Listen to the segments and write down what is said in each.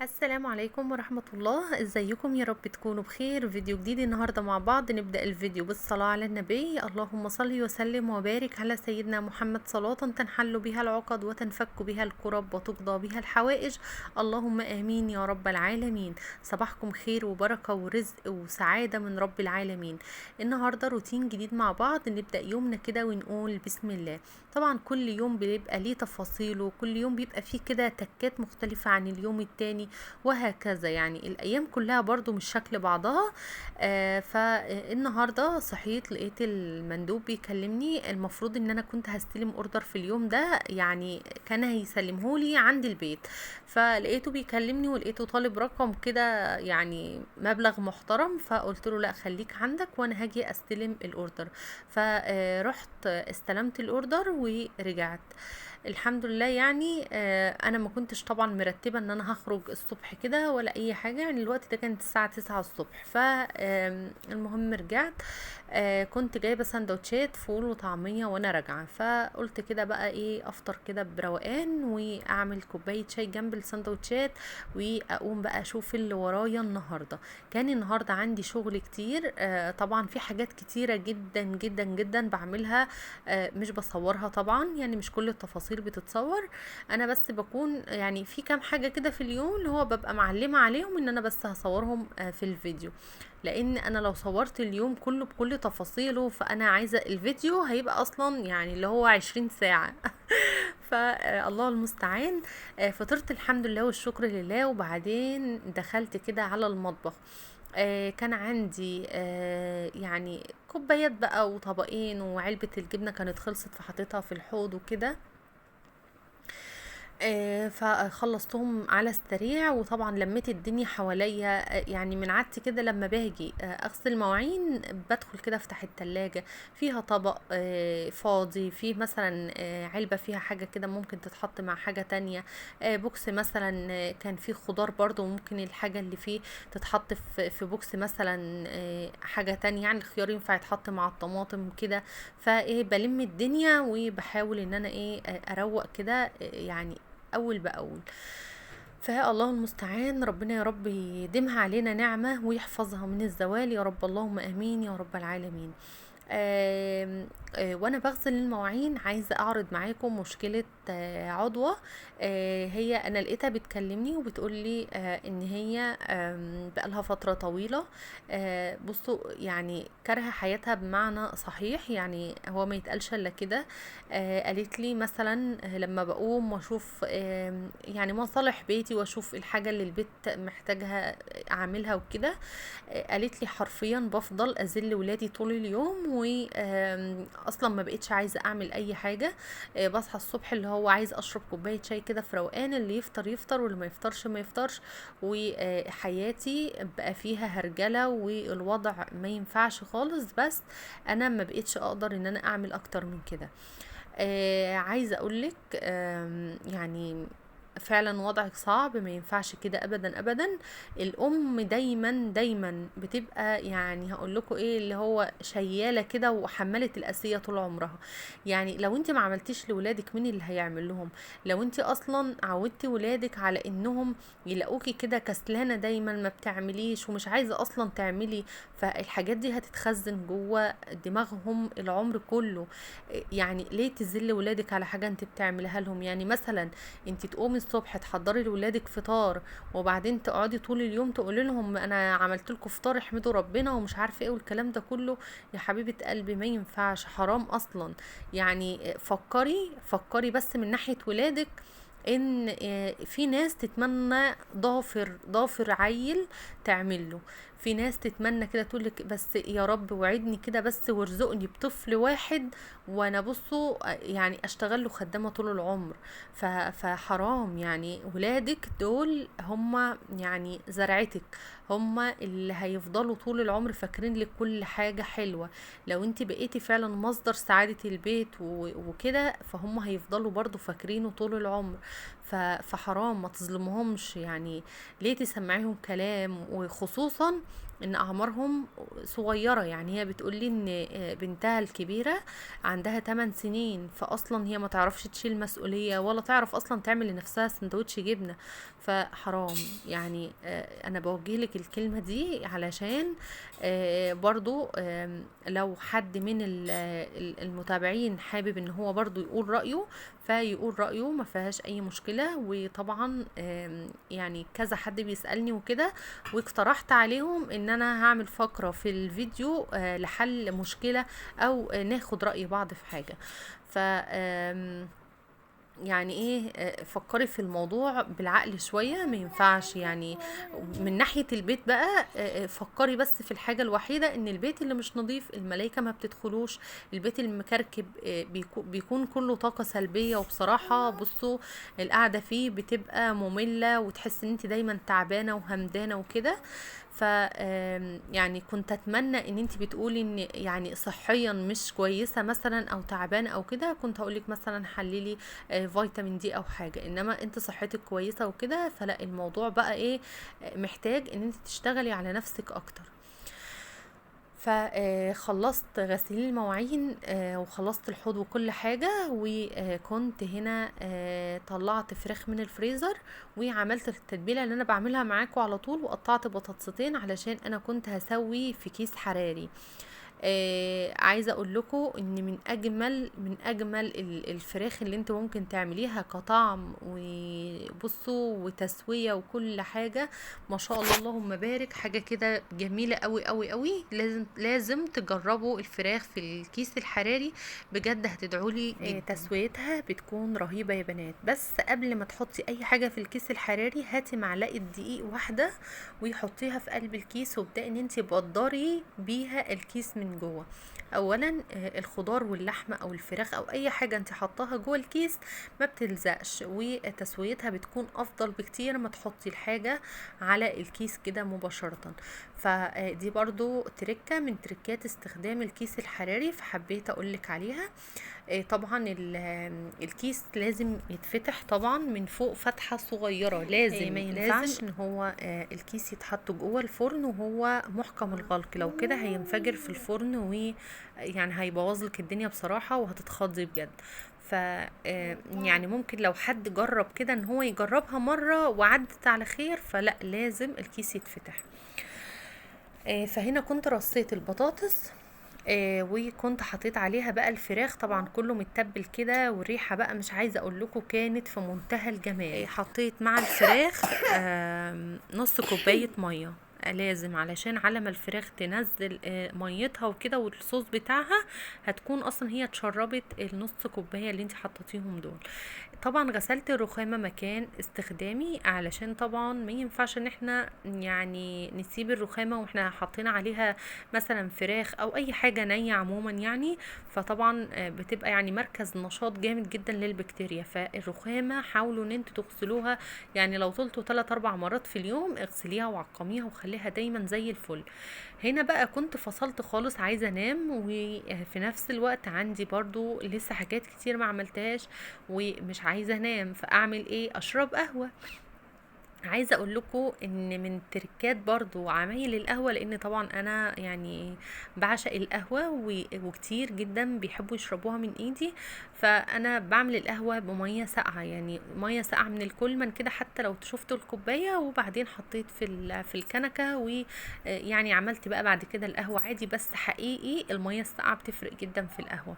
السلام عليكم ورحمة الله. ازيكم؟ يا رب تكونوا بخير. فيديو جديد النهاردة مع بعض. نبدأ الفيديو بالصلاة على النبي. اللهم صل وسلم وبارك على سيدنا محمد صلاة تنحل بها العقد وتنفك بها الكرب وتقضى بها الحوائج. اللهم آمين يا رب العالمين. صباحكم خير وبركة ورزق وسعادة من رب العالمين. النهاردة روتين جديد مع بعض. نبدأ يومنا كده ونقول بسم الله. طبعا كل يوم بيبقى ليه تفاصيله، وكل يوم بيبقى فيه كده تكات مختلفة عن اليوم التاني، وهكذا. يعني الايام كلها برضو مش شكل بعضها. فالنهارده صحيت لقيت المندوب بيكلمني. المفروض ان انا كنت هستلم اوردر في اليوم ده، يعني كان هيسلمهولي عند البيت. فلقيته بيكلمني ولقيته طالب رقم كده، يعني مبلغ محترم. فقلت له لا، خليك عندك وانا هاجي استلم الاوردر. فرحت استلمت الاوردر ورجعت. الحمد لله. يعني انا ما كنتش طبعا مرتبه ان انا هخرج الصبح كده ولا اي حاجه. يعني الوقت ده كانت الساعه 9 الصبح. فالمهم رجعت. كنت جايبه سندوتشات فول وطعميه وانا راجعه. فقلت كده بقى ايه، افطر كده بروقان واعمل كوبايه شاي جنب السندوتشات، واقوم بقى اشوف اللي ورايا النهارده. كان النهارده عندي شغل كتير. طبعا في حاجات كتيره جدا جدا جدا بعملها. مش بصورها طبعا، يعني مش كل التفاصيل بتتصور. انا بس بكون يعني في كام حاجة كده في اليوم اللي هو ببقى معلمة عليهم ان انا بس هصورهم في الفيديو. لان انا لو صورت اليوم كله بكل تفاصيله فانا عايزة الفيديو هيبقى اصلا يعني اللي هو 20 ساعة. فالله المستعان. فطرت الحمد لله والشكر لله، وبعدين دخلت كده على المطبخ. كان عندي يعني كوبايات بقى وطبقين، وعلبة الجبنة كانت خلصت فحطيتها في الحوض وكده. فخلصتهم على السريع. وطبعا لميت الدنيا حواليا. يعني من عادتي كده لما باجي اغسل مواعين بدخل كده افتح التلاجة، فيها طبق فاضي، فيه مثلا علبة فيها حاجة كده ممكن تتحط مع حاجة تانية. بوكس مثلا كان فيه خضار برضو، ممكن الحاجة اللي فيه تتحط في بوكس مثلا حاجة تانية. يعني الخيار ينفع يتحط مع الطماطم كده. فايه بلم الدنيا وبحاول ان انا ايه اروق كده يعني اول باول. فالله المستعان. ربنا يا رب يديمها علينا نعمة ويحفظها من الزوال يا رب. اللهم امين يا رب العالمين. آم، وانا بغسل المواعين عايزه اعرض معاكم مشكله عضوه. هي انا لقيتها بتكلمني وبتقول لي ان هي بقالها فتره طويله. بصوا يعني كارهه حياتها بمعنى صحيح، يعني هو ما يتقالش الا كده. قالت لي مثلا لما بقوم واشوف يعني مصالح بيتي واشوف الحاجه اللي البيت محتاجها اعملها وكده. قالت لي حرفيا بفضل اذل ولادي طول اليوم، واصلا ما بقتش عايزه اعمل اي حاجه. بصحى الصبح اللي هو عايز اشرب كوبايه شاي كده في روقان، اللي يفطر يفطر واللي ما يفطرش ما يفطرش. وحياتي بقى فيها هرجله والوضع ما ينفعش خالص. بس انا ما بقتش اقدر ان انا اعمل اكتر من كده. عايزه اقولك يعني فعلا وضعك صعب، ما ينفعش كده ابدا ابدا. الام دايما دايما بتبقى يعني هقول لكم ايه اللي هو شياله كده وحماله الاسيه طول عمرها. يعني لو انت ما عملتيش لولادك مين اللي هيعمل لهم؟ لو انت اصلا عودتي ولادك على انهم يلاقوكي كده كسلانه دايما ما بتعمليش ومش عايزه اصلا تعملي، فالحاجات دي هتتخزن جوه دماغهم العمر كله. يعني ليه تذل ولادك على حاجه انت بتعملها لهم؟ يعني مثلا انت تقومي الصبح تحضري لولادك فطار، وبعدين تقعدي طول اليوم تقولي لهم انا عملت لكم فطار احمدوا ربنا ومش عارفه ايه والكلام ده كله. يا حبيبه قلبي ما ينفعش، حرام اصلا. يعني فكري فكري بس من ناحيه ولادك ان في ناس تتمنى ضافر عيل تعمل له. في ناس تتمنى كده تقولك بس يا رب وعدني كده بس وارزقني بطفل واحد وانا بصوا يعني اشتغل له خدامه طول العمر. فحرام. يعني ولادك دول هم يعني زرعتك، هم اللي هيفضلوا طول العمر فاكرين لك كل حاجه حلوه. لو انت بقيتي فعلا مصدر سعاده البيت وكده فهم هيفضلوا برضو فاكرينه طول العمر. فحرام ما تظلمهمش. يعني ليه تسمعيهم كلام؟ وخصوصا ان اعمارهم صغيرة. يعني هي بتقولي ان بنتها الكبيرة عندها 8 سنين، فاصلا هي ما تعرفش تشيل مسؤولية ولا تعرف اصلا تعمل لنفسها سندوتش جبنة. فحرام يعني. انا بوجه لك الكلمة دي علشان برضو لو حد من المتابعين حابب ان هو برضو يقول رأيه، فيقول رأيه، ما فيهاش اي مشكلة. وطبعا يعني كذا حد بيسألني وكده، واقترحت عليهم ان انا هعمل فقرة في الفيديو لحل مشكلة، او ناخد رأي بعض في حاجة. ف يعني ايه، فكري في الموضوع بالعقل شوية. ما ينفعش يعني. من ناحية البيت بقى، فكري بس في الحاجة الوحيدة، ان البيت اللي مش نظيف الملايكة ما بتدخلوش. البيت المكركب بيكون كله طاقة سلبية. وبصراحة بصوا، القعدة فيه بتبقى مملة، وتحس ان انت دايما تعبانة وهمدانة وكده. ف يعني كنت اتمنى ان انت بتقولي ان يعني صحيا مش كويسه مثلا او تعبانه او كده، كنت هقولك مثلا حللي فيتامين دي او حاجه. انما انت صحتك كويسه وكده، فلا الموضوع بقى ايه، محتاج ان انت تشتغلي على نفسك اكتر. فخلصت غسيل المواعين وخلصت الحوض وكل حاجة. وكنت هنا طلعت فراخ من الفريزر، وعملت التتبيلة اللي انا بعملها معاكم على طول، وقطعت بطاطستين علشان انا كنت هسوي في كيس حراري. عايزه اقول لكم ان من اجمل الفراخ اللي انت ممكن تعمليها كطعم وبصوا وتسويه وكل حاجه. ما شاء الله اللهم بارك، حاجه كده جميله قوي قوي قوي. لازم تجربوا الفراخ في الكيس الحراري، بجد هتدعولي جدا. تسويتها بتكون رهيبه يا بنات. بس قبل ما تحطي اي حاجه في الكيس الحراري، هاتي معلقه دقيق واحده ويحطيها في قلب الكيس، وابدأي ان انت تبدري بيها الكيس من جوه. اولا الخضار واللحمه او الفراخ او اي حاجه انت حطاها جوه الكيس ما بتلزقش، وتسويتها بتكون افضل بكتير ما تحطي الحاجه على الكيس كده مباشره. فدي برضو تركه من تركات استخدام الكيس الحراري، فحبيت اقولك عليها. طبعا الكيس لازم يتفتح طبعا من فوق فتحة صغيرة. لازم ما ينفعش ان هو الكيس يتحط جوه الفرن وهو محكم الغلق، لو كده هينفجر في الفرن ويعني هيبوظ لك الدنيا بصراحة، وهتتخضي بجد. ف يعني ممكن لو حد جرب كده ان هو يجربها مرة وعدت على خير، فلا لازم الكيس يتفتح. فهنا كنت رصيت البطاطس وكنت حطيت عليها بقى الفراخ، طبعا كله متبل كده، والريحه بقى مش عايزه اقول لكم كانت في منتهى الجمال. حطيت مع الفراخ نص كوبايه ميه. لازم علشان على ما الفراخ تنزل ميتها وكده والصوص بتاعها، هتكون اصلا هي اتشربت النص كوبايه اللي انت حطيتيهم دول. طبعا غسلت الرخامة مكان استخدامي، علشان طبعا ما ينفعش ان احنا يعني نسيب الرخامة واحنا حاطين عليها مثلا فراخ او اي حاجة نية عموما يعني. فطبعا بتبقى يعني مركز نشاط جامد جدا للبكتيريا. فالرخامة حاولوا ان انتوا تغسلوها، يعني لو طلتوا 3-4 مرات في اليوم اغسليها وعقميها وخليها دايما زي الفل. هنا بقى كنت فصلت خالص، عايزة انام، وفي نفس الوقت عندي برضو لسه حاجات كتير ما عملتهاش ومش عايزه انام. فاعمل ايه؟ اشرب قهوه. عايزه اقول لكم ان من تركات برضو عمايل القهوه، لان طبعا انا يعني بعشق القهوه وكتير جدا بيحبوا يشربوها من ايدي. فانا بعمل القهوه بميه ساقعه، يعني ميه ساقعه من الكولمن كده، حتى لو شفتوا الكوبايه، وبعدين حطيت في الكنكه، ويعني عملت بقى بعد كده القهوه عادي. بس حقيقي الميه الساقعه بتفرق جدا في القهوه.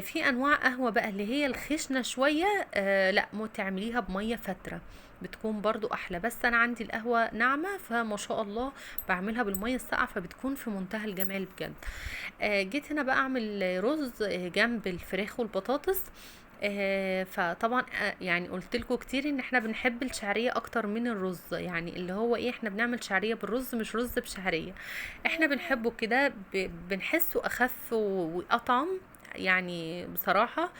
في انواع قهوة بقى اللي هي الخشنة شوية، لا مو تعمليها بمية فترة بتكون برضو احلى. بس انا عندي القهوة ناعمة، فما شاء الله بعملها بالمية الساقعة، فبتكون في منتهى الجمال بجد. جيت هنا بقى اعمل رز جنب الفراخ والبطاطس. فطبعا يعني قلت لكم كتير ان احنا بنحب الشعريه اكتر من الرز، يعني اللي هو ايه، احنا بنعمل شعريه بالرز مش رز بشعريه. احنا بنحبه كده، بنحسه اخف واطعم. يعني بصراحة.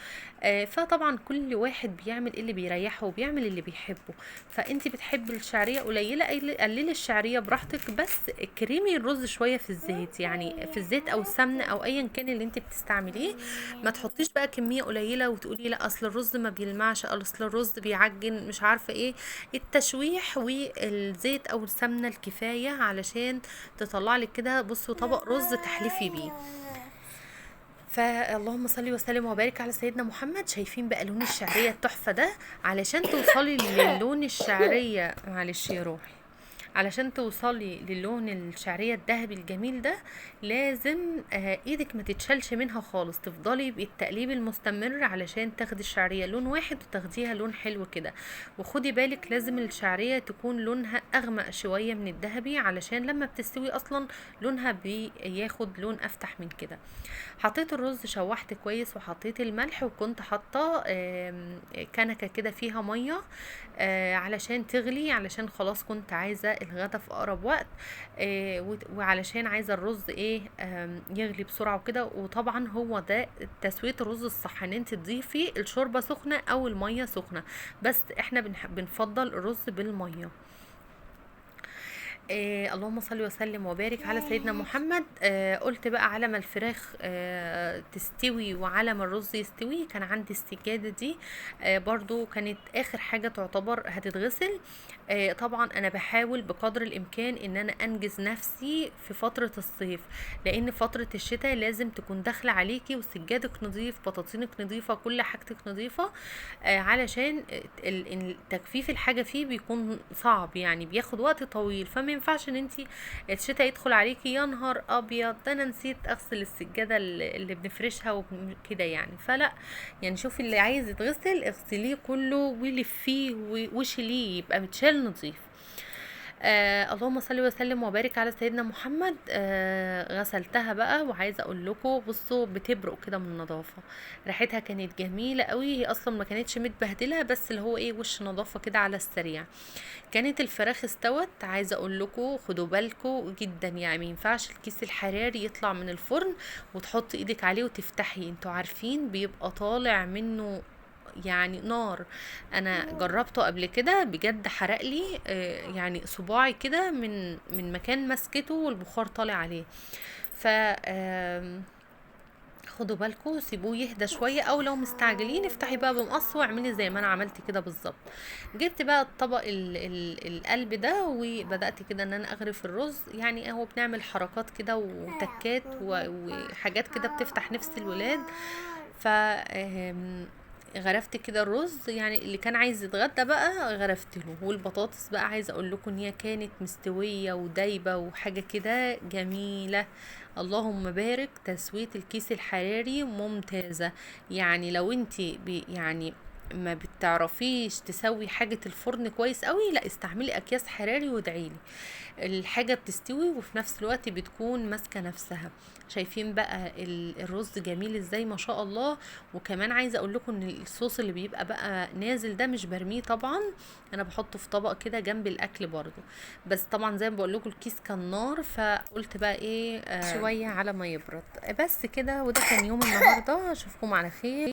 فطبعا كل واحد بيعمل اللي بيريحه وبيعمل اللي بيحبه. فانت بتحبي الشعرية قليلة، قللي الشعرية براحتك، بس كريمي الرز شوية في الزيت، يعني في الزيت او السمنة او ايا كان اللي انت بتستعمليه. ما تحطيش بقى كمية قليلة وتقولي لا اصل الرز ما بيلمعش، اصل الرز بيعجن، مش عارفة ايه. التشويح والزيت او السمنة الكفاية علشان تطلع لك كده، بصوا، طبق رز تحلفي بيه. فاللهم صل وسلم وبارك على سيدنا محمد. شايفين بقى لون الشعرية التحفة ده؟ علشان توصلي للون الشعرية، معلش يا روحي، علشان توصلي للون الشعرية الذهبي الجميل ده لازم ايدك ما تتشالش منها خالص، تفضلي بالتقليب المستمر علشان تاخدي الشعرية لون واحد وتاخديها لون حلو كده. وخدي بالك لازم الشعرية تكون لونها اغمق شوية من الذهبي، علشان لما بتستوي اصلا لونها بياخد لون افتح من كده. حطيت الرز، شوحت كويس، وحطيت الملح، وكنت حاطه كنكه كده فيها ميه علشان تغلي، علشان خلاص كنت عايزه الغدا في اقرب وقت. وعلشان عايزه الرز ايه يغلي بسرعه وكده. وطبعا هو ده تسويه الرز الصح، ان انت تضيفي الشوربه سخنه او الميه سخنه، بس احنا بنفضل الرز بالميه. اللهم صل وسلم وبارك على سيدنا محمد. قلت بقى على ما الفراخ تستوي وعلى ما الرز يستوي، كان عندي السجادة دي برضو كانت اخر حاجة تعتبر هتتغسل. طبعا انا بحاول بقدر الامكان ان انا انجز نفسي في فترة الصيف، لان فترة الشتاء لازم تكون داخلة عليكي وسجادك نظيف، بطاطينك نظيفة، كل حاجتك نظيفة، علشان تجفيف الحاجة فيه بيكون صعب، يعني بياخد وقت طويل. فما ينفعش ان انتي الشتاء يدخل عليكي يا نهار ابيض ده انا نسيت اغسل السجادة اللي بنفرشها وكده يعني. فلا، يعني شوفي اللي عايز يتغسل اغسليه كله ولفيه وشيليه يبقى متشال نظيف. اللهم صل وسلم وبارك على سيدنا محمد. غسلتها بقى، وعايزه اقول لكم بصوا بتبرق كده من النظافه، ريحتها كانت جميله قوي، هي اصلا ما كانتش متبهدله، بس اللي هو ايه وش نظافه كده على السريع. كانت الفراخ استوت. عايزه اقول لكم خدوا بالكم جدا، يعني ما ينفعش الكيس الحراري يطلع من الفرن وتحط ايدك عليه وتفتحي، انتوا عارفين بيبقى طالع منه يعني نار. انا جربته قبل كده بجد، حرق لي يعني صباعي كده من مكان مسكته والبخار طالع عليه. ف خدوا بالكم، سيبوه يهدى شويه، او لو مستعجلين افتحي بقى بمقص واعملي زي ما انا عملت كده بالظبط. جبت بقى الطبق القلب ده، وبدات كده ان انا اغرف الرز، يعني هو بنعمل حركات كده وتكات وحاجات كده بتفتح نفس الولاد. ف غرفت كده الرز، يعني اللي كان عايز يتغدى بقى غرفت له. والبطاطس بقى عايزه اقول لكم ان هي كانت مستويه ودايبه وحاجه كده جميله. اللهم بارك، تسويه الكيس الحراري ممتازه. يعني لو انت يعني ما بتعرفيش تسوي حاجة الفرن كويس قوي، لا استعملي اكياس حراري وادعيلي، الحاجة بتستوي وفي نفس الوقت بتكون ماسكة نفسها. شايفين بقى الرز جميل ازاي ما شاء الله. وكمان عايزة اقول لكم ان الصوص اللي بيبقى بقى نازل ده مش برميه طبعا، انا بحطه في طبق كده جنب الاكل برضو. بس طبعا زي ما بقول لكم الكيس كان نار، فقلت بقى ايه شوية على ما يبرد. بس كده، وده كان يوم النهاردة، اشوفكم على خير.